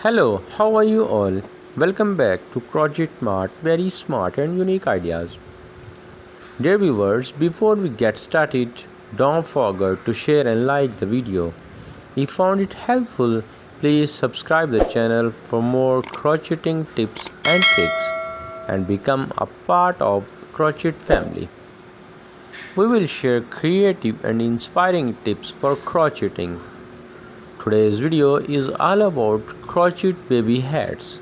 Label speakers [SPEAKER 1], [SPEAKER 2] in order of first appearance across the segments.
[SPEAKER 1] Hello, how are you all? Welcome back to Crochet Mart, very smart and unique ideas. Dear viewers, before we get started, don't forget to share and like the video. If you found it helpful, please subscribe the channel for more crocheting tips and tricks and become a part of Crochet family. We will share creative and inspiring tips for crocheting. Today's video is all about crochet baby hats.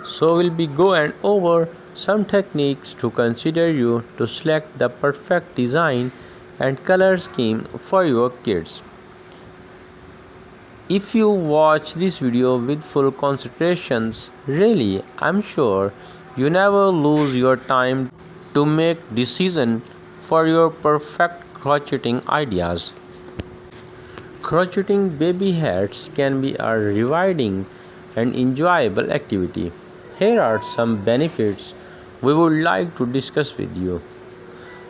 [SPEAKER 1] So we'll be going over some techniques to consider you to select the perfect design and color scheme for your kids. If you watch this video with full concentrations, really I'm sure you never lose your time to make decision for your perfect crocheting ideas. Crocheting baby hats can be a rewarding and enjoyable activity. Here are some benefits we would like to discuss with you.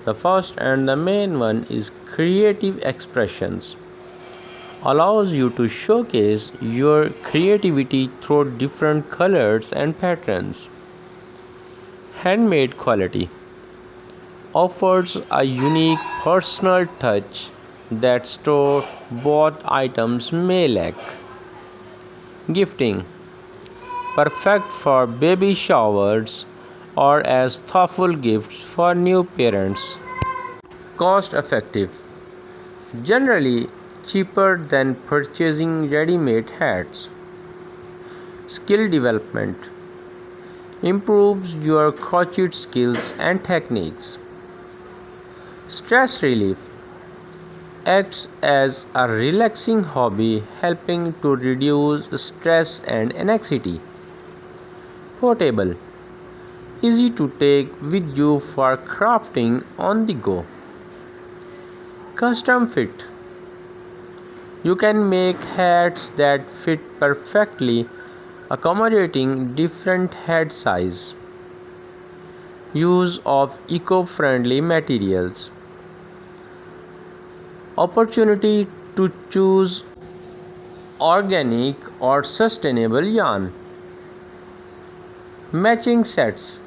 [SPEAKER 1] The first and the main one is creative expressions. Allows you to showcase your creativity through different colors and patterns. Handmade quality offers a unique personal touch that store-bought items may lack. Gifting perfect for baby showers or as thoughtful gifts for new parents. Cost effective, generally cheaper than purchasing ready-made hats. Skill development improves your crochet skills and techniques. Stress relief acts as a relaxing hobby helping to reduce stress and anxiety. Portable, easy to take with you for crafting on the go. Custom fit, you can make hats that fit perfectly, accommodating different head size. Use of eco-friendly materials. Opportunity to choose organic or sustainable yarn. Matching sets,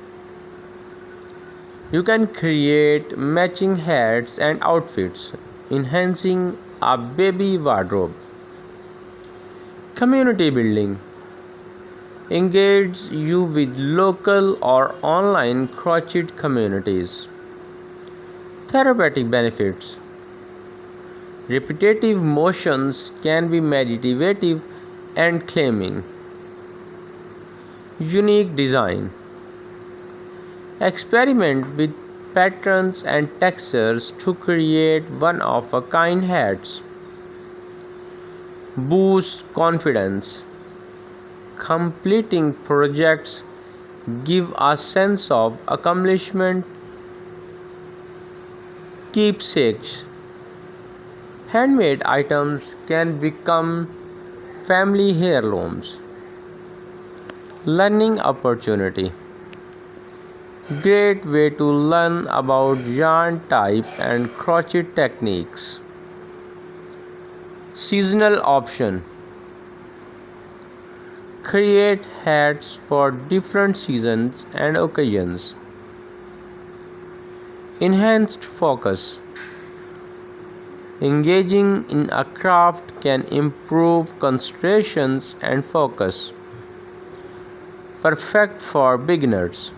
[SPEAKER 1] you can create matching hats and outfits, enhancing a baby wardrobe. Community building, engage you with local or online crochet communities. Therapeutic benefits, repetitive motions can be meditative and calming. Unique design, experiment with patterns and textures to create one-of-a-kind hats. Boost confidence, completing projects give a sense of accomplishment. Keepsakes, handmade items can become family heirlooms. Learning opportunity, great way to learn about yarn type and crochet techniques. Seasonal option, create hats for different seasons and occasions. Enhanced focus, engaging in a craft can improve concentration and focus. Perfect for beginners.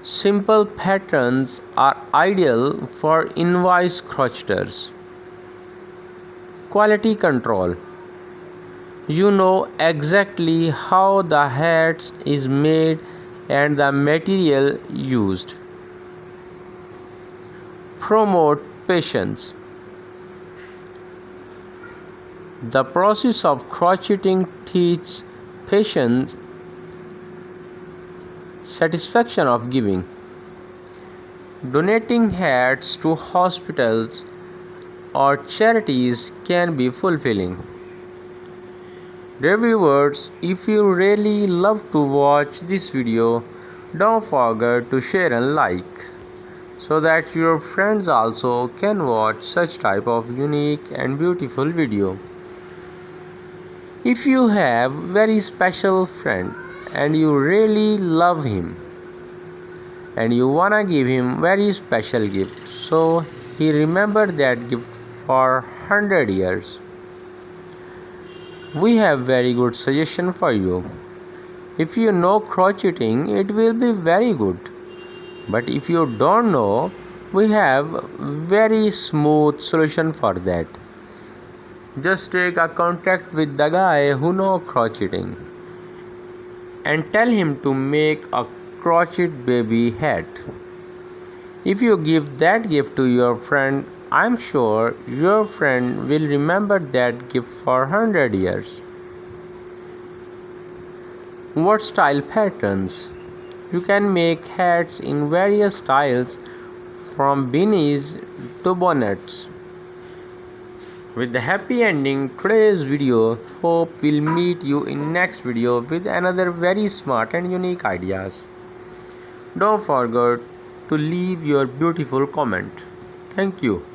[SPEAKER 1] Simple patterns are ideal for novice crocheters. Quality control, you know exactly how the hat is made and the material used. Promote patience, the process of crocheting teaches patience, satisfaction of giving. Donating hats to hospitals or charities can be fulfilling. Dear viewers, if you really love to watch this video, don't forget to share and like so that your friends also can watch such type of unique and beautiful video. If you have very special friend and you really love him and you wanna give him very special gift, so he remember that gift for 100 years, we have very good suggestion for you. If you know crocheting, it will be very good. But if you don't know, we have very smooth solution for that. Just take a contact with the guy who know crocheting and tell him to make a crochet baby hat. If you give that gift to your friend, I'm sure your friend will remember that gift for 100 years. What style patterns? You can make hats in various styles from beanies to bonnets. With the happy ending today's video, hope we'll meet you in next video with another very smart and unique ideas. Don't forget to leave your beautiful comment. Thank you.